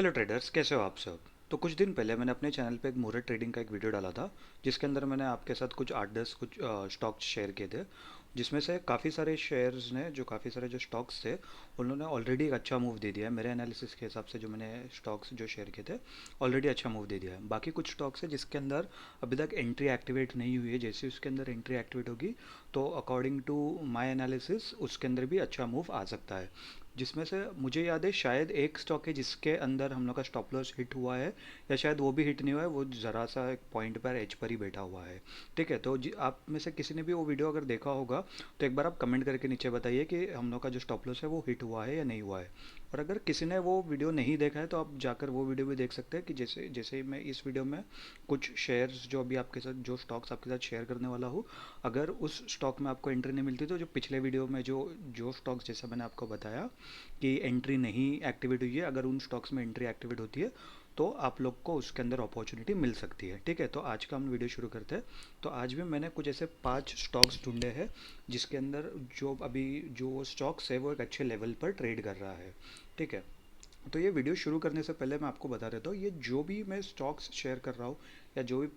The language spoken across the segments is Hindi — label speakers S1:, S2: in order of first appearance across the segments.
S1: हेलो ट्रेडर्स, कैसे हो आप सब। तो कुछ दिन पहले मैंने अपने चैनल पे एक मूरत ट्रेडिंग का एक वीडियो डाला था, जिसके अंदर मैंने आपके साथ कुछ 8-10 कुछ स्टॉक्स शेयर किए थे, जिसमें से काफ़ी सारे शेयर्स ने जो काफ़ी सारे जो स्टॉक्स थे उन्होंने ऑलरेडी एक अच्छा मूव दे दिया है। मेरे एनालिसिस के हिसाब से जो मैंने स्टॉक्स जो शेयर किए थे ऑलरेडी अच्छा मूव दे दिया है। बाकी कुछ स्टॉक्स है जिसके अंदर अभी तक एंट्री एक्टिवेट नहीं हुई है। जैसे उसके अंदर एंट्री एक्टिवेट होगी तो अकॉर्डिंग टू माई एनालिसिस उसके अंदर भी अच्छा मूव आ सकता है। जिसमें से मुझे याद है शायद एक स्टॉक है जिसके अंदर हम लोग का स्टॉप लॉस हिट हुआ है, या शायद वो भी हिट नहीं हुआ है, वो ज़रा सा एक पॉइंट पर एज पर ही बैठा हुआ है। ठीक है, तो आप में से किसी ने भी वो वीडियो अगर देखा होगा तो एक बार आप कमेंट करके नीचे बताइए कि हम लोग का जो स्टॉप लॉस है वो हिट हुआ है या नहीं हुआ है। और अगर किसी ने वो वीडियो नहीं देखा है तो आप जाकर वो वीडियो भी देख सकते हैं कि जैसे जैसे मैं इस वीडियो में कुछ शेयर्स जो अभी आपके साथ जो स्टॉक्स आपके साथ शेयर करने वाला हूँ, अगर उस स्टॉक में आपको एंट्री नहीं मिलती तो जो पिछले वीडियो में जो जो स्टॉक्स जैसा मैंने आपको बताया कि एंट्री नहीं एक्टिवेट हुई है, अगर उन स्टॉक्स में एंट्री एक्टिवेट होती है तो आप लोग को उसके अंदर अपॉर्चुनिटी मिल सकती है। ठीक है, तो आज का हम वीडियो शुरू करते हैं। तो आज भी मैंने कुछ ऐसे 5 स्टॉक्स ढूंढे हैं जिसके अंदर जो अभी जो स्टॉक्स है वो एक अच्छे लेवल पर ट्रेड कर रहा है। ठीक है, तो ये वीडियो शुरू करने से पहले मैं आपको बता देता हूँ, ये जो भी मैं स्टॉक्स शेयर कर रहा हूँ या जो भी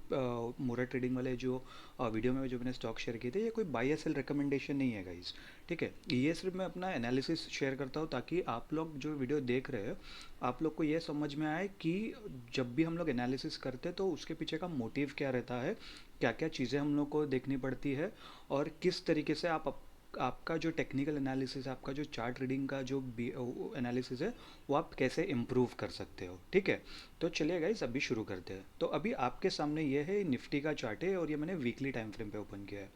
S1: मोरा ट्रेडिंग वाले जो वीडियो में जो मैंने स्टॉक शेयर किए थे, ये कोई बाय या सेल रिकमेंडेशन नहीं है गाइस। ठीक है, ये सिर्फ मैं अपना एनालिसिस शेयर करता हूँ ताकि आप लोग जो वीडियो देख रहे हैं आप लोग को ये समझ में आए कि जब भी हम लोग एनालिसिस करते हैं तो उसके पीछे का मोटिव क्या रहता है, क्या क्या चीज़ें हम लोग को देखनी पड़ती है, और किस तरीके से आपका जो टेक्निकल एनालिसिस है, आपका जो चार्ट रीडिंग का जो एनालिसिस है वो आप कैसे इम्प्रूव कर सकते हो। ठीक है, तो चलिए गाइस अभी शुरू करते हैं। तो अभी आपके सामने ये है निफ्टी का चार्ट है और ये मैंने वीकली टाइम फ्रेम पे ओपन किया है।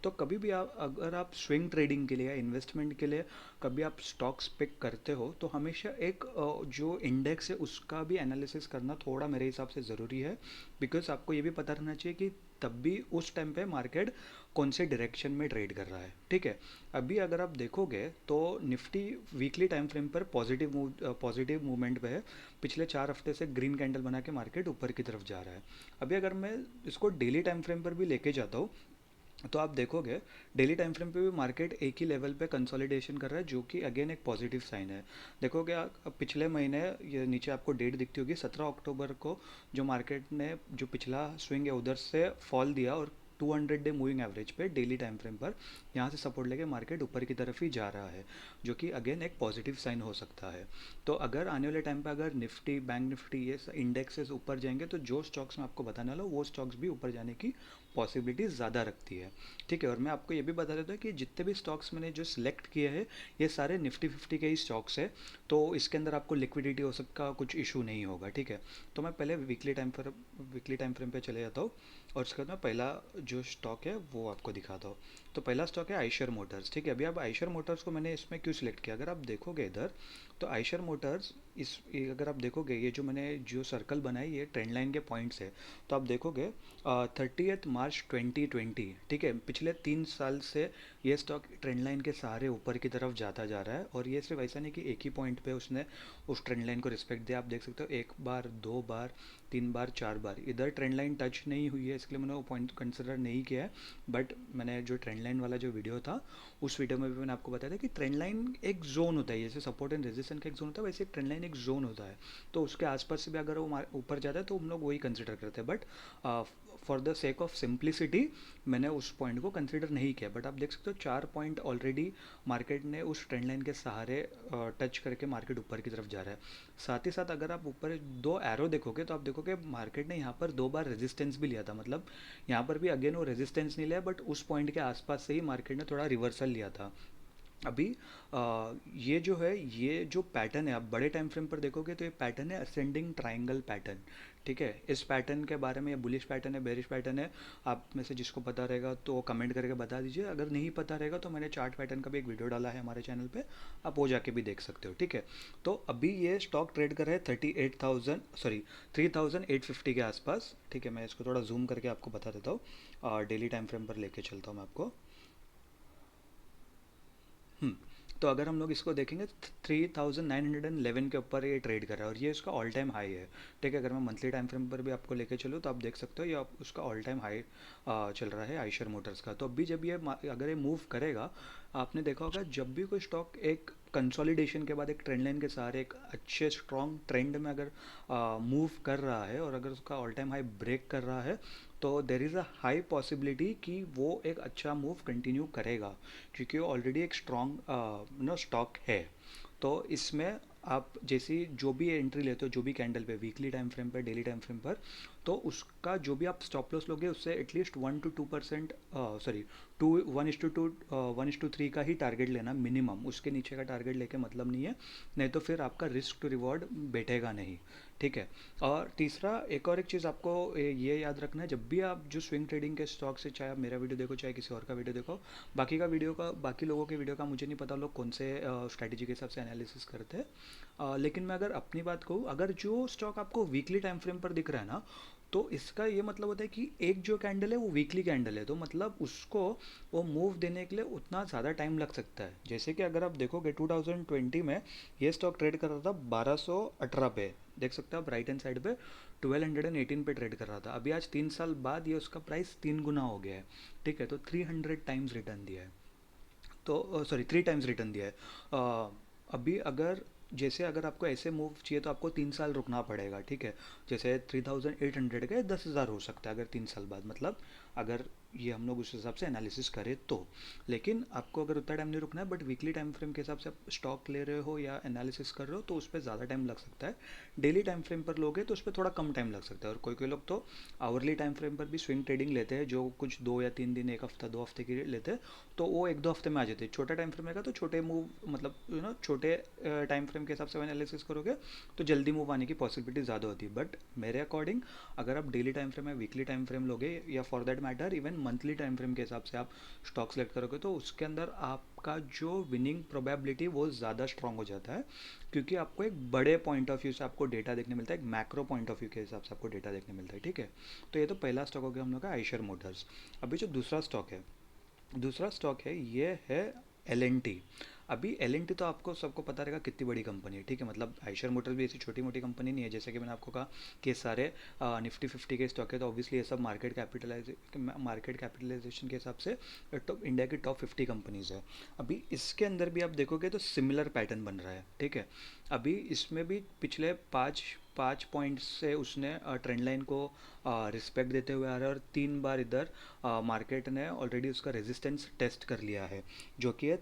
S1: तो कभी भी आप अगर आप स्विंग ट्रेडिंग के लिए या इन्वेस्टमेंट के लिए कभी आप स्टॉक्स पिक करते हो तो हमेशा एक जो इंडेक्स है उसका भी एनालिसिस करना थोड़ा मेरे हिसाब से ज़रूरी है। बिकॉज आपको ये भी पता रहना चाहिए कि तब भी उस टाइम पे मार्केट कौन से डायरेक्शन में ट्रेड कर रहा है। ठीक है, अभी अगर आप देखोगे तो निफ्टी वीकली टाइम फ्रेम पर पॉजिटिव मूवमेंट पे है। पिछले 4 हफ्ते से ग्रीन कैंडल बना के मार्केट ऊपर की तरफ जा रहा है। अभी अगर मैं इसको डेली टाइम फ्रेम पर भी लेके जाता हूँ तो आप देखोगे डेली टाइम फ्रेम पे भी मार्केट एक ही लेवल पे कंसोलिडेशन कर रहा है, जो कि अगेन एक पॉजिटिव साइन है। देखोगे पिछले महीने ये नीचे आपको डेट दिखती होगी 17 अक्टूबर को, जो मार्केट ने जो पिछला स्विंग है उधर से फॉल दिया और 200 डे मूविंग एवरेज पे डेली टाइम फ्रेम पर यहाँ से सपोर्ट लेके मार्केट ऊपर की तरफ ही जा रहा है, जो कि अगेन एक पॉजिटिव साइन हो सकता है। तो अगर आने वाले टाइम पे अगर निफ्टी बैंक निफ्टी ये इंडेक्सेस ऊपर जाएंगे तो जो स्टॉक्स मैं आपको बताने वाला हूँ वो स्टॉक्स भी ऊपर जाने की पॉसिबिलिटी ज़्यादा रखती है। ठीक है, और मैं आपको ये भी बता देता हूँ कि जितने भी स्टॉक्स मैंने जो सिलेक्ट किए हैं ये सारे निफ्टी 50 के ही स्टॉक्स है, तो इसके अंदर आपको लिक्विडिटी हो सकता कुछ इशू नहीं होगा। ठीक है, तो मैं पहले वीकली टाइम फ्रेम पे चले जाता हूँ और उसके बाद मैं पहला जो स्टॉक है वो आपको दिखाता हूँ। तो पहला स्टॉक है आइशर मोटर्स। ठीक है, अभी आप आइशर मोटर्स को मैंने इसमें क्यों सिलेक्ट किया, अगर आप देखोगे इधर तो आइशर मोटर्स अगर आप देखोगे ये जो मैंने जो सर्कल बनाई ये ट्रेंड लाइन के पॉइंट्स है। तो आप देखोगे 30 मार्च 2020, ठीक है, पिछले 3 साल से ये स्टॉक ट्रेंड लाइन के सहारे ऊपर की तरफ जाता जा रहा है, और ये सिर्फ ऐसा नहीं कि एक ही पॉइंट पे उसने उस ट्रेंड लाइन को रिस्पेक्ट दिया। आप देख सकते हो एक बार, दो बार, 3 बार, 4 बार इधर ट्रेंड लाइन टच नहीं हुई है, इसलिए मैंने वो पॉइंट कंसिडर नहीं किया है। बट मैंने जो ट्रेंड लाइन वाला जो वीडियो था उस वीडियो में भी मैंने आपको बताया था कि ट्रेंड लाइन एक जोन होता है, जैसे सपोर्ट एंड रेजिस्टेंस का एक जोन होता है वैसे ट्रेंड लाइन एक जोन होता है। तो उसके आसपास से भी अगर वो ऊपर जाता है तो हम लोग वही कंसिडर करते हैं। But for the sake of simplicity मैंने उस पॉइंट को कंसिडर नहीं किया। बट आप देख सकते हो 4 पॉइंट ऑलरेडी मार्केट ने उस ट्रेंड लाइन के सहारे टच करके मार्केट ऊपर की तरफ जा रहा है। साथ ही साथ अगर आप ऊपर दो एरो देखोगे तो आप देखोगे मार्केट ने यहाँ पर 2 बार रेजिस्टेंस भी लिया था, मतलब यहाँ पर भी अगेन वो रेजिस्टेंस नहीं लिया, बट उस पॉइंट के आसपास से ही मार्केट ने थोड़ा रिवर्सल लिया था। अभी ये जो है ये जो पैटर्न है आप बड़े टाइम फ्रेम पर देखोगे तो ये पैटर्न है असेंडिंग ट्राइंगल पैटर्न। ठीक है, इस पैटर्न के बारे में ये बुलिश पैटर्न है, बेरिश पैटर्न है, आप में से जिसको पता रहेगा तो कमेंट करके बता दीजिए। अगर नहीं पता रहेगा तो मैंने चार्ट पैटर्न का भी एक वीडियो डाला है हमारे चैनल पे, आप वो जाके भी देख सकते हो। ठीक है, तो अभी ये स्टॉक ट्रेड कर रहा है 3850 के आसपास। ठीक है, मैं इसको थोड़ा जूम करके आपको बता देता हूँ, डेली टाइम फ्रेम पर लेके चलता हूँ मैं आपको। हम्म, तो अगर हम लोग इसको देखेंगे 3911 के ऊपर ये ट्रेड कर रहा है और ये इसका ऑल टाइम हाई है। ठीक है, अगर मैं मंथली टाइम फ्रेम पर भी आपको लेके चलूँ तो आप देख सकते हो ये उसका ऑल टाइम हाई चल रहा है आइशर मोटर्स का। तो अभी जब ये अगर ये मूव करेगा, आपने देखा होगा जब भी कोई स्टॉक एक कंसोलिडेशन के बाद एक ट्रेंड लाइन के सहारे एक अच्छे स्ट्रॉन्ग ट्रेंड में अगर मूव कर रहा है और अगर उसका ऑल टाइम हाई ब्रेक कर रहा है, तो there is a high possibility कि वो एक अच्छा मूव कंटिन्यू करेगा, क्योंकि वो ऑलरेडी एक स्ट्रॉन्ग स्टॉक है। तो इसमें आप जैसी जो भी एंट्री लेते हो, जो भी कैंडल पे, वीकली टाइम फ्रेम पर, डेली टाइम फ्रेम पर, तो उसका जो भी आप स्टॉप लॉस लोगे उससे एटलीस्ट 1 to 2%, सॉरी, 1:3 का ही टारगेट लेना मिनिमम। उसके नीचे का टारगेट लेके मतलब नहीं है, नहीं तो फिर आपका रिस्क टू रिवॉर्ड बैठेगा नहीं। ठीक है। और तीसरा, एक और एक चीज़ आपको ये याद रखना है, जब भी आप जो स्विंग ट्रेडिंग के स्टॉक से, चाहे आप मेरा वीडियो देखो चाहे किसी और का वीडियो देखो, बाकी लोगों के वीडियो का मुझे नहीं पता लोग कौन से स्ट्रैटेजी के हिसाब से एनालिसिस करते हैं। लेकिन मैं अगर अपनी बात कहूँ, अगर जो स्टॉक आपको वीकली टाइम फ्रेम पर दिख रहा है ना, तो इसका ये मतलब होता है कि एक जो कैंडल है वो वीकली कैंडल है, तो मतलब उसको वो मूव देने के लिए उतना ज़्यादा टाइम लग सकता है। जैसे कि अगर आप देखोगे 2020 में ये स्टॉक ट्रेड कर रहा था 1218 पे, देख सकते हो आप राइट हैंड साइड पे 1218 पे ट्रेड कर रहा था। अभी आज 3 साल बाद ये उसका प्राइस 3 गुना हो गया है। ठीक है, तो 300 टाइम्स रिटर्न दिया है। तो सॉरी, 3 टाइम्स रिटर्न दिया है। अभी अगर जैसे अगर आपको ऐसे मूव चाहिए तो आपको 3 साल रुकना पड़ेगा। ठीक है, जैसे 3800 के 10,000 हो सकता है अगर 3 साल बाद, मतलब अगर ये हम लोग उस हिसाब से एनालिसिस करें तो। लेकिन आपको अगर उतना टाइम नहीं रुकना है, बट वीकली टाइम फ्रेम के हिसाब से आप स्टॉक ले रहे हो या एनालिसिस कर रहे हो, तो उस पर ज़्यादा टाइम लग सकता है। डेली टाइम फ्रेम पर लोगे तो उस पर थोड़ा कम टाइम लग सकता है। और कोई कोई लोग तो आवरली टाइम फ्रेम पर भी स्विंग ट्रेडिंग लेते हैं, जो कुछ 2 या 3 दिन, एक हफ्ता 2 हफ्ते की लेते हैं, तो वो 1-2 हफ्ते में आ जाते हैं। छोटा टाइम फ्रेम रहेगा तो छोटे मूव, मतलब छोटे टाइम फ्रेम के हिसाब से एनालिसिस करोगे तो जल्दी मूव आने की पॉसिबिलिटी ज़्यादा होती है। बट मेरे अकॉर्डिंग अगर आप डेली टाइम फ्रेम या वीकली टाइम फ्रेम लोगे, या for that matter even monthly time frame के हिसाब से आप स्टॉक सेलेक्ट करोगे, तो उसके अंदर आपका जो विनिंग प्रोबेबिलिटी वो ज़्यादा स्ट्रांग हो जाता है, क्योंकि आपको एक बड़े पॉइंट ऑफ व्यू से आपको डेटा देखने मिलता है, एक मैक्रो पॉइंट ऑफ व्यू के हिसाब से आपको डेटा देखने मिलता है। ठीक है, तो ये तो पहला स्टॉक हो गया हम लोग का आइशर मोटर्स। अभी जो दूसरा स्टॉक है ये है एल एन टी। अभी एल एन टी तो आपको सबको पता रहेगा कितनी बड़ी कंपनी है। ठीक है, मतलब आइशर मोटर्स भी ऐसी छोटी मोटी कंपनी नहीं है। जैसे कि मैंने आपको कहा कि सारे निफ्टी 50 के स्टॉक है, तो ऑब्वियसली ये सब मार्केट कैपिटलाइजेशन के हिसाब से टॉप इंडिया की टॉप 50 कंपनीज़ है। अभी इसके अंदर भी आप देखोगे तो सिमिलर पैटर्न बन रहा है। ठीक है, अभी इसमें भी पिछले पाँच पाँच पॉइंट्स से उसने ट्रेंड लाइन को रिस्पेक्ट देते हुए आ रहा है, और 3 बार इधर मार्केट ने ऑलरेडी उसका रेजिस्टेंस टेस्ट कर लिया है, जो कि है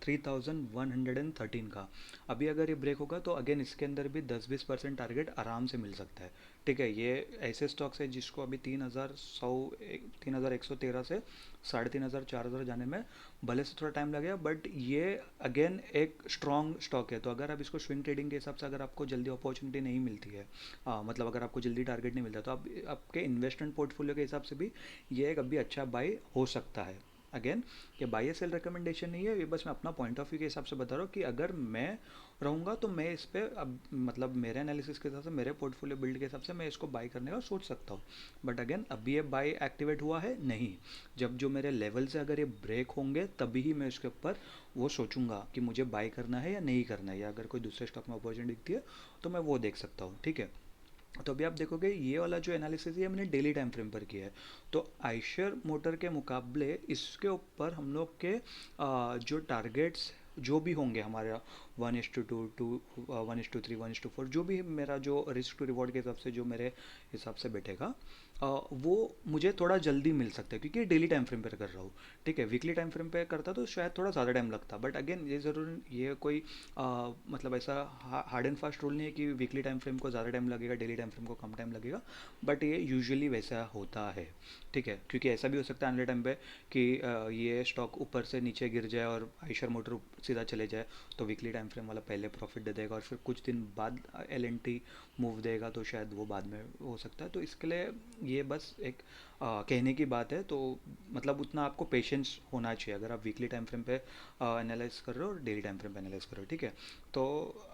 S1: 3113 का। अभी अगर ये ब्रेक होगा तो अगेन इसके अंदर भी 10-20% टारगेट आराम से मिल सकता है। ठीक है, ये ऐसे स्टॉक्स है जिसको अभी 3113 से 3500 4000 जाने में भले से थोड़ा टाइम लगेगा, बट ये अगेन एक स्ट्रॉन्ग स्टॉक है। तो अगर आप इसको स्विंग ट्रेडिंग के हिसाब से, अगर आपको जल्दी अपॉर्चुनिटी नहीं मिलती है, मतलब अगर आपको जल्दी टारगेट नहीं मिलता, तो आप आपके इन्वेस्टमेंट पोर्टफोलियो के हिसाब से भी ये एक अभी अच्छा बाई हो सकता है। अगेन, ये बाई या सेल रिकमेंडेशन नहीं है, ये बस मैं अपना पॉइंट ऑफ व्यू के हिसाब से बता रहा हूँ कि अगर मैं रहूँगा तो मैं इस पर, अब मतलब मेरे एनालिसिस के हिसाब से, मेरे पोर्टफोलियो बिल्ड के हिसाब से मैं इसको बाई करने का सोच सकता हूँ। बट अगेन, अभी ये बाई एक्टिवेट हुआ है नहीं। जब जो मेरे लेवल से अगर ये ब्रेक होंगे तभी ही मैं इसके ऊपर वो सोचूंगा कि मुझे बाई करना है या नहीं करना है, या अगर कोई दूसरे स्टॉक में अपॉर्चुनिटी दिखती है तो मैं वो देख सकता हूँ। ठीक है, तो अभी आप देखोगे ये वाला जो एनालिसिस है मैंने डेली टाइम फ्रेम पर किया है। तो आइशर मोटर के मुकाबले इसके ऊपर हम लोग के जो टारगेट्स जो भी होंगे हमारा 1:2, 1:3, 1:4, जो भी मेरा जो रिस्क टू रिवॉर्ड के हिसाब से जो मेरे हिसाब से बैठेगा, वो मुझे थोड़ा जल्दी मिल सकता है, क्योंकि डेली टाइम फ्रेम पर कर रहा हूँ। ठीक है, वीकली टाइम फ्रेम पे करता तो शायद थोड़ा ज़्यादा टाइम लगता, बट अगेन ये ज़रूर, ये कोई मतलब ऐसा हार्ड एंड फास्ट रूल नहीं है कि वीकली टाइम फ्रेम को ज़्यादा टाइम लगेगा, डेली टाइम फ्रेम को कम टाइम लगेगा, बट ये यूजुअली वैसा होता है। ठीक है, क्योंकि ऐसा भी हो सकता है अगले टाइम पे कि ये स्टॉक ऊपर से नीचे गिर जाए और आइशर मोटर सीधा चले जाए, तो वीकली टाइम फ्रेम वाला पहले प्रॉफिट दे देगा और फिर कुछ दिन बाद एल एन टी मूव देगा, तो शायद वो बाद में हो सकता है। तो इसके लिए ये बस एक कहने की बात है। तो मतलब उतना आपको पेशेंस होना चाहिए अगर आप वीकली टाइम फ्रेम पे एनालाइज कर रहे हो और डेली टाइम फ्रेम पे एनालाइज कर रहे हो। ठीक है, तो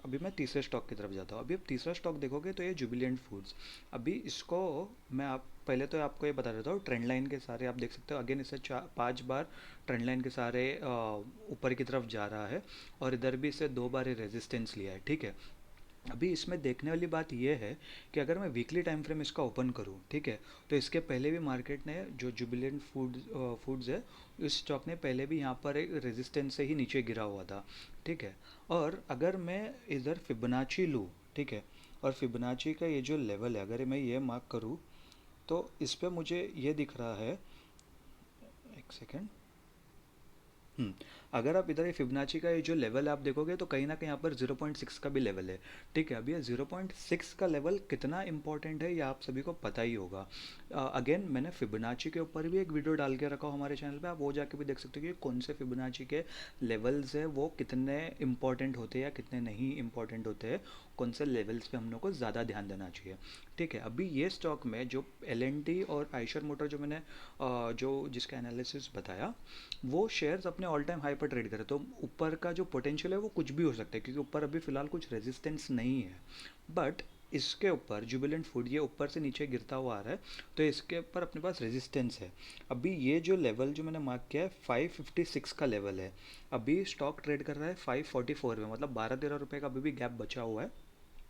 S1: अभी मैं तीसरे स्टॉक की तरफ जाता हूँ। अभी आप तीसरा स्टॉक देखोगे तो ये जुबिलेंट फूड्स। अभी इसको मैं आप पहले तो आपको ये बता देता हूँ, ट्रेंड लाइन के सारे आप देख सकते हो, अगेन इसे 5 बार ट्रेंड लाइन के सारे ऊपर की तरफ जा रहा है, और इधर भी इसे 2 बार रेजिस्टेंस लिया है। ठीक है, अभी इसमें देखने वाली बात यह है कि अगर मैं वीकली टाइम फ्रेम इसका ओपन करूं, ठीक है, तो इसके पहले भी मार्केट ने जो जुबिलेंट फूड्स है, इस स्टॉक ने पहले भी यहाँ पर एक रेजिस्टेंस से ही नीचे गिरा हुआ था, ठीक है। और अगर मैं इधर फिबोनाची लूँ, ठीक है, और फिबोनाची का ये जो लेवल है अगर मैं ये मार्क करूँ, तो इस पर मुझे ये दिख रहा है, एक सेकेंड। हम्म, अगर आप इधर ये फिबोनाची का ये जो लेवल है आप देखोगे तो कहीं ना कहीं यहाँ पर 0.6 का भी लेवल है, ठीक है। अब ये 0.6 का लेवल कितना इंपॉर्टेंट है ये आप सभी को पता ही होगा। अगेन मैंने फिबोनाची के ऊपर भी एक वीडियो डाल के रखा हो हमारे चैनल पे, आप वो जाके भी देख सकते हो कि कौन से फिबोनाची के लेवल्स है वो कितने इंपॉर्टेंट होते हैं या कितने नहीं इंपॉर्टेंट होते हैं, कौन से लेवल्स पे हम लोग को ज़्यादा ध्यान देना चाहिए, ठीक है। अभी ये स्टॉक में जो एल और आइशर मोटर जो मैंने जो जिसका एनालिसिस बताया, वो शेयर्स अपने ऑल टाइम हाई पर ट्रेड करे, तो ऊपर का जो पोटेंशियल है वो कुछ भी हो सकता है क्योंकि ऊपर अभी फ़िलहाल कुछ रेजिस्टेंस नहीं है। बट इसके ऊपर जुबिलेंट फूड ये ऊपर से नीचे गिरता हुआ आ रहा है, तो इसके ऊपर अपने पास रेजिस्टेंस है। अभी ये जो लेवल जो मैंने मार्क किया है 556 का लेवल है। अभी स्टॉक ट्रेड कर रहा है 544 में, मतलब 12-13 रुपये का अभी भी गैप बचा हुआ है।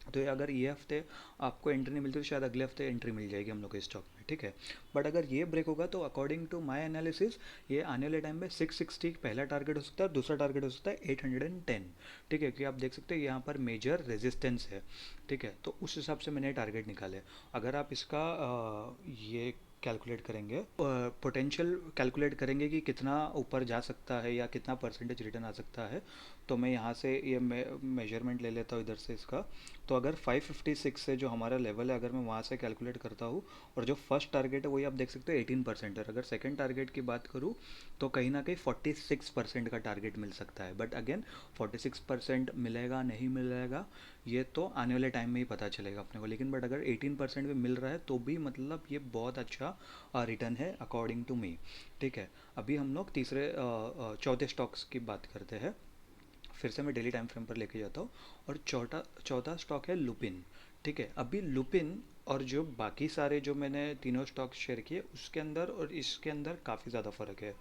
S1: तो ये अगर ये हफ्ते आपको एंट्री नहीं मिलती तो शायद अगले हफ्ते एंट्री मिल जाएगी हम लोग के स्टॉक में, ठीक है। बट अगर ये ब्रेक होगा तो अकॉर्डिंग टू माय एनालिसिस ये आने वाले टाइम में 660 पहला टारगेट हो सकता है, दूसरा टारगेट हो सकता है 810, ठीक है, क्योंकि आप देख सकते हैं यहाँ पर मेजर रेजिस्टेंस है, ठीक है। तो उस हिसाब से मैंने टारगेट निकाले। अगर आप इसका ये कैलकुलेट करेंगे, पोटेंशियल कैलकुलेट करेंगे कि कितना ऊपर जा सकता है या कितना परसेंटेज रिटर्न आ सकता है, तो मैं यहाँ से ये मेजरमेंट ले लेता हूँ इधर से इसका। तो अगर 556 से जो हमारा लेवल है अगर मैं वहाँ से कैलकुलेट करता हूँ, और जो फर्स्ट टारगेट है वही आप देख सकते हो 18% है, अगर सेकंड टारगेट की बात करूँ तो कहीं ना कहीं 46% का टारगेट मिल सकता है। बट अगेन 46% मिलेगा नहीं मिलेगा ये तो आने वाले टाइम में ही पता चलेगा अपने को, लेकिन बट अगर 18% भी मिल रहा है तो भी मतलब ये बहुत अच्छा रिटर्न है अकॉर्डिंग टू मी, ठीक है। अभी हम लोग तीसरे चौथे स्टॉक्स की बात करते हैं। फिर से मैं डेली टाइम फ्रेम पर लेके जाता हूँ, और चौथा चौथा स्टॉक है लुपिन, ठीक है। अभी लुपिन और जो बाकी सारे जो मैंने तीनों स्टॉक्स शेयर किए उसके अंदर और इसके अंदर काफ़ी ज़्यादा फ़र्क है।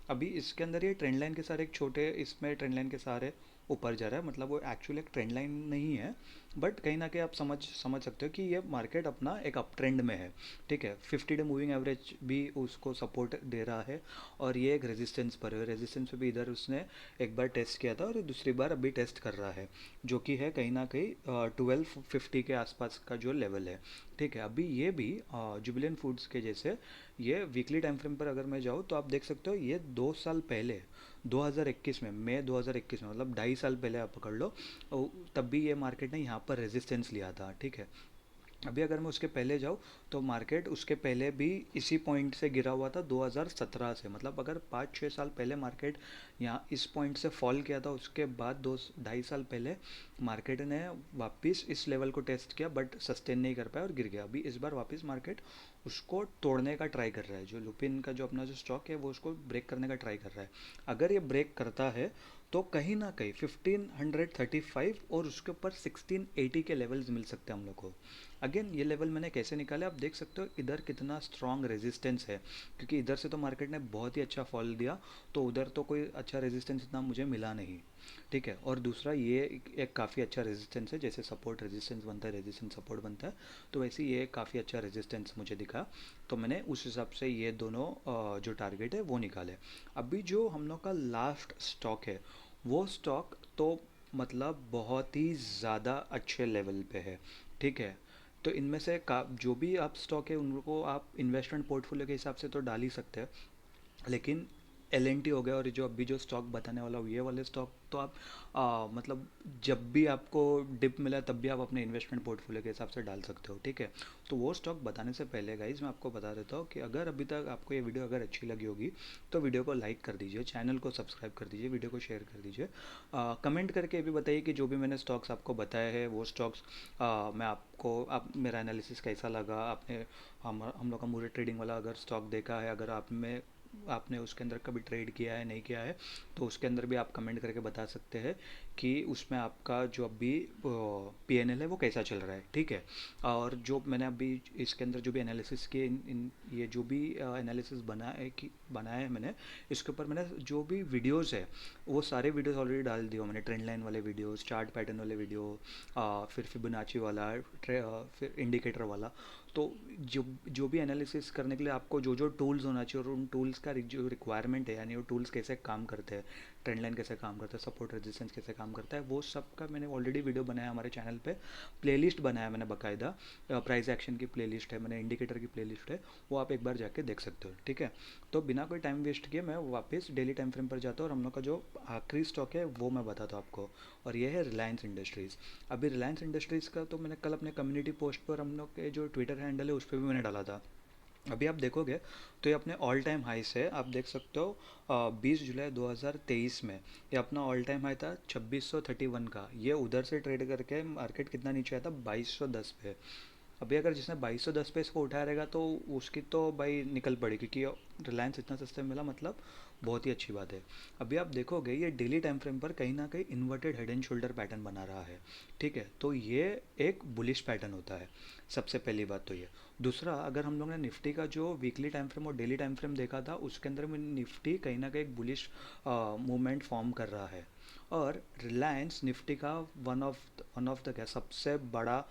S1: अभी इसके अंदर ये ट्रेंड लाइन के सारे एक छोटे, इसमें ट्रेंड लाइन के सारे ऊपर जा रहा है, मतलब वो एक्चुअली एक ट्रेंड लाइन नहीं है, बट कहीं ना कहीं आप समझ सकते हो कि ये मार्केट अपना एक अप ट्रेंड में है, ठीक है। 50 डे मूविंग एवरेज भी उसको सपोर्ट दे रहा है, और ये एक रेजिस्टेंस पर है, रेजिस्टेंस पे भी इधर उसने एक बार टेस्ट किया था और दूसरी बार अभी टेस्ट कर रहा है, जो कि है कहीं ना कहीं 1250 के आसपास का जो लेवल है, ठीक है। अभी ये भी जुबिलेंट फूड्स के जैसे ये वीकली टाइम फ्रेम पर अगर मैं जाऊँ तो आप देख सकते हो ये 2 साल पहले 2021 में, मई 2021 में, मतलब 2.5 साल पहले आप पकड़ लो, तब भी ये मार्केट ने यहाँ पर रेजिस्टेंस लिया था, ठीक है। अभी अगर मैं उसके पहले जाऊँ तो मार्केट उसके पहले भी इसी पॉइंट से गिरा हुआ था 2017 से, मतलब अगर 5-6 साल पहले मार्केट यहाँ इस पॉइंट से फॉल किया था, उसके बाद 2-2.5 साल पहले मार्केट ने वापस इस लेवल को टेस्ट किया बट सस्टेन नहीं कर पाया और गिर गया। अभी इस बार वापस मार्केट उसको तोड़ने का ट्राई कर रहा है, जो लुपिन का जो अपना जो स्टॉक है वो उसको ब्रेक करने का ट्राई कर रहा है। अगर ये ब्रेक करता है तो कहीं ना कहीं 1535 और उसके ऊपर 1680 के लेवल्स मिल सकते हैं हम लोग को। अगेन ये लेवल मैंने कैसे निकाले आप देख सकते हो, इधर कितना स्ट्रॉन्ग रेजिस्टेंस है, क्योंकि इधर से तो मार्केट ने बहुत ही अच्छा फॉल दिया, तो उधर तो कोई अच्छा रेजिस्टेंस इतना मुझे मिला नहीं, ठीक है। और दूसरा ये एक काफ़ी अच्छा रेजिस्टेंस है, जैसे सपोर्ट रेजिस्टेंस बनता है, रेजिस्टेंस सपोर्ट बनता है, तो वैसे ये काफ़ी अच्छा रेजिस्टेंस मुझे दिखा, तो मैंने उस हिसाब से ये दोनों जो टारगेट है वो निकाले। अभी जो हम लोग का लास्ट स्टॉक है वो स्टॉक तो मतलब बहुत ही ज़्यादा अच्छे लेवल पे है, ठीक है। तो इनमें से का जो भी आप स्टॉक है उनको आप इन्वेस्टमेंट पोर्टफोलियो के हिसाब से तो डाल ही सकते हैं, लेकिन एल एन टी हो गया और जो अभी जो स्टॉक बताने वाला हूँ ये वाले स्टॉक तो आप मतलब जब भी आपको डिप मिला तब भी आप अपने इन्वेस्टमेंट पोर्टफोलियो के हिसाब से डाल सकते हो, ठीक है। तो वो स्टॉक बताने से पहले गाइज मैं आपको बता देता हूँ कि अगर अभी तक आपको ये वीडियो अगर अच्छी लगी होगी तो वीडियो को लाइक कर दीजिए, चैनल को सब्सक्राइब कर दीजिए, वीडियो को शेयर कर दीजिए, कमेंट करके भी बताइए कि जो भी मैंने स्टॉक्स आपको बताए हैं वो स्टॉक्स मैं आपको आप मेरा एनालिसिस कैसा लगा, आपने हम लोग का मूरे ट्रेडिंग वाला अगर स्टॉक देखा है, अगर आप में आपने उसके अंदर कभी ट्रेड किया है नहीं किया है, तो उसके अंदर भी आप कमेंट करके बता सकते हैं कि उसमें आपका जो अभी पीएनएल है वो कैसा चल रहा है, ठीक है। और जो मैंने अभी इसके अंदर जो भी एनालिसिस किए, इन ये जो भी एनालिसिस बनाया है मैंने, इसके ऊपर मैंने जो भी वीडियोस है वो सारे वीडियोस ऑलरेडी डाल दिए मैंने। ट्रेंड लाइन वाले वीडियोस, चार्ट पैटर्न वाले वीडियो, फिर फिबोनाची वाला, फिर इंडिकेटर वाला। तो जो जो भी एनालिसिस करने के लिए आपको जो जो टूल्स होना चाहिए और उन टूल्स का जो रिक्वायरमेंट है, यानी वो टूल्स कैसे काम करते हैं, ट्रेंड लाइन कैसे काम करता है, सपोर्ट रेजिस्टेंस कैसे काम करता है, वो सब का मैंने ऑलरेडी वीडियो बनाया हमारे चैनल पे। प्लेलिस्ट बनाया मैंने बाकायदा, प्राइस एक्शन की प्लेलिस्ट है, मैंने इंडिकेटर की प्लेलिस्ट है, वो आप एक बार जाके देख सकते हो, ठीक है। तो बिना कोई टाइम वेस्ट किए मैं वापस डेली टाइम फ्रेम पर जाता हूँ और हम लोग का जो आखिरी स्टॉक है वो मैं बताता हूँ आपको, और ये है रिलायंस इंडस्ट्रीज़। अभी रिलायंस इंडस्ट्रीज़ का तो मैंने कल अपने कम्युनिटी पोस्ट पर, हम लोग के जो ट्विटर हैंडल है उस पर भी मैंने डाला था। अभी आप देखोगे तो ये अपने ऑल टाइम हाई से आप देख सकते हो, 20 जुलाई 2023 में ये अपना ऑल टाइम हाई था 2631 का। ये उधर से ट्रेड करके मार्केट कितना नीचे आया था, 2210 पे। अभी अगर जिसने 2210 पे इसको उठाया रहेगा तो उसकी तो भाई निकल पड़ी, क्योंकि रिलायंस इतना सस्ते में मिला, मतलब बहुत ही अच्छी बात है। अभी आप देखोगे ये डेली टाइम फ्रेम पर कहीं ना कहीं inverted head and shoulder pattern बना रहा है, ठीक है। तो ये एक बुलिश पैटर्न होता है, सबसे पहली बात तो ये। दूसरा, अगर हम लोग ने निफ्टी का जो वीकली टाइम फ्रेम और डेली टाइम फ्रेम देखा था, उसके अंदर में निफ्टी कहीं ना कहीं एक बुलिश मूवमेंट फॉर्म कर रहा है। और रिलायंस निफ्टी का वन ऑफ द क्या सबसे बड़ा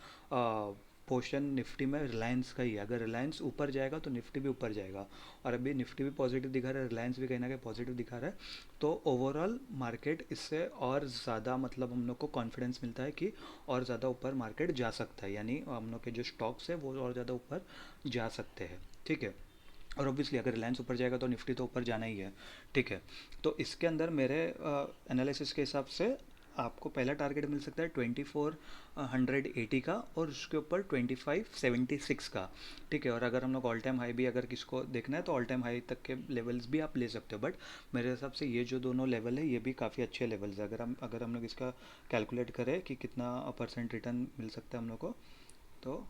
S1: पोर्शन निफ्टी में रिलायंस का ही है। अगर रिलायंस ऊपर जाएगा तो निफ्टी भी ऊपर जाएगा, और अभी निफ्टी भी पॉजिटिव दिखा रहा है, रिलायंस भी कहीं ना कहीं पॉजिटिव दिखा रहा है। तो ओवरऑल मार्केट इससे और ज़्यादा, मतलब हम लोग को कॉन्फिडेंस मिलता है कि और ज़्यादा ऊपर मार्केट जा सकता है, यानी हम लोग के जो स्टॉक्स है वो और ज़्यादा ऊपर जा सकते हैं, ठीक है। और ऑब्वियसली अगर रिलायंस ऊपर जाएगा तो निफ्टी तो ऊपर जाना ही है, ठीक है। तो इसके अंदर मेरे एनालिसिस के हिसाब से आपको पहला टारगेट मिल सकता है 2480 का, और उसके ऊपर 2576 का, ठीक है। और अगर हम लोग ऑल टाइम हाई भी अगर किसको देखना है तो ऑल टाइम हाई तक के लेवल्स भी आप ले सकते हो, बट मेरे हिसाब से ये जो दोनों लेवल है ये भी काफ़ी अच्छे लेवल्स है। अगर हम लोग इसका कैलकुलेट करें कि कितना परसेंट रिटर्न मिल सकता है हम लोग को, तो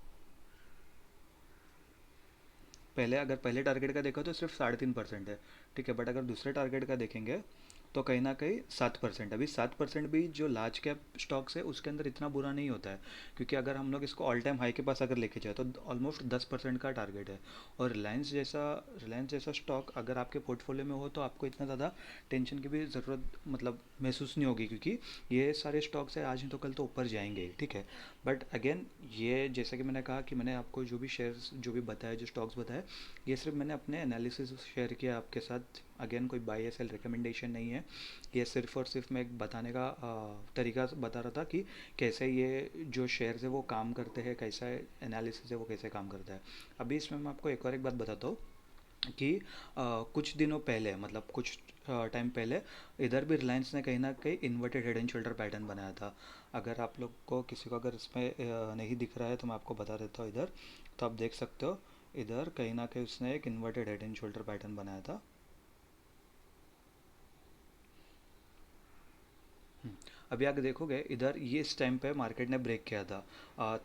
S1: पहले टारगेट का देखा तो सिर्फ 3.5% है, ठीक है। बट अगर दूसरे टारगेट का देखेंगे तो कहीं ना कहीं 7%। अभी 7% भी जो लार्ज कैप स्टॉक्स है उसके अंदर इतना बुरा नहीं होता है, क्योंकि अगर हम लोग इसको ऑल टाइम हाई के पास अगर लेके जाए तो ऑलमोस्ट 10% का टारगेट है। और रिलायंस जैसा स्टॉक अगर आपके पोर्टफोलियो में हो तो आपको इतना ज़्यादा टेंशन की भी ज़रूरत, मतलब महसूस नहीं होगी, क्योंकि ये सारे स्टॉक्स है आज नहीं तो कल तो ऊपर जाएंगे, ठीक है। बट अगेन, ये जैसा कि मैंने कहा कि मैंने आपको जो भी शेयर्स जो भी बताया, जो स्टॉक्स बताए, ये सिर्फ मैंने अपने एनालिसिस शेयर किया आपके साथ। अगेन कोई बाय या सेल रिकमेंडेशन नहीं है, ये सिर्फ और सिर्फ मैं एक बताने का तरीका बता रहा था कि कैसे ये जो शेयर्स है वो काम करते हैं, कैसा एनालिसिस है वो कैसे काम करता है। अभी इसमें मैं आपको एक और एक बात बताता हूँ कि कुछ दिनों पहले, मतलब कुछ टाइम पहले, इधर भी रिलायंस ने कहीं ना कहीं inverted head and shoulder pattern बनाया था। अगर आप लोग को किसी को अगर इसमें नहीं दिख रहा है तो मैं आपको बता देता हूँ इधर। तो आप देख सकते हो इधर कहीं ना कहीं उसने एक inverted head and shoulder pattern बनाया था। हम्म, अभी आगे देखोगे इधर ये इस टाइम पे मार्केट ने ब्रेक किया था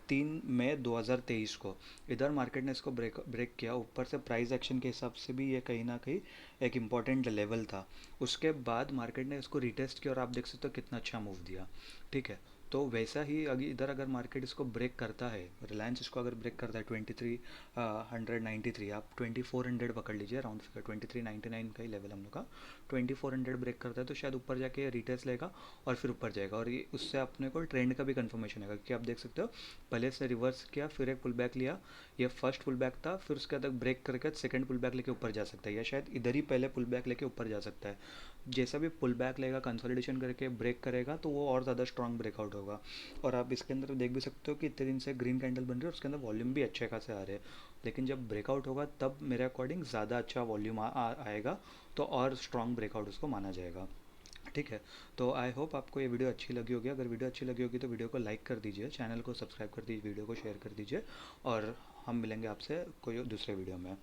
S1: 3 मई 2023 को। इधर मार्केट ने इसको ब्रेक ब्रेक किया, ऊपर से प्राइस एक्शन के हिसाब से भी ये कहीं ना कहीं एक इम्पॉर्टेंट लेवल था। उसके बाद मार्केट ने इसको रिटेस्ट किया और आप देख सकते हो कितना अच्छा मूव दिया, ठीक है। तो वैसा ही अगर इधर अगर मार्केट इसको ब्रेक करता है, रिलायंस इसको अगर ब्रेक करता है 2393, आप 2400 पकड़ लीजिए, राउंड फिगर 2399 का ही लेवल हम लोग का। 2400 ब्रेक करता है तो शायद ऊपर जाके रिटेस्ट लेगा और फिर ऊपर जाएगा, और ये उससे अपने को ट्रेंड का भी कंफर्मेशन है, क्योंकि आप देख सकते हो पहले से रिवर्स किया, फिर एक पुल बैक लिया। ये फर्स्ट पुल बैक था, फिर उसके बाद ब्रेक करके सेकंड पुल बैक लेके ऊपर जा सकता है, या शायद इधर ही पहले पुल बैक लेके ऊपर जा सकता है। जैसा भी पुल बैक लेगा, कंसोलिडेशन करके ब्रेक करेगा तो वो और ज़्यादा स्ट्रॉन्ग ब्रेकआउट होगा। और आप इसके अंदर देख भी सकते हो कि इतने दिन से ग्रीन कैंडल बन रही है, उसके अंदर वॉल्यूम भी अच्छे खासे आ रहे हैं। लेकिन जब ब्रेकआउट होगा तब मेरे अकॉर्डिंग ज़्यादा अच्छा वॉल्यूम आएगा, तो और स्ट्रॉन्ग ब्रेकआउट उसको माना जाएगा, ठीक है। तो आई होप आपको ये वीडियो अच्छी लगी होगी। अगर वीडियो अच्छी लगी होगी तो वीडियो को लाइक कर दीजिए, चैनल को सब्सक्राइब कर दीजिए, वीडियो को शेयर कर दीजिए, और हम मिलेंगे आपसे कोई दूसरे वीडियो में।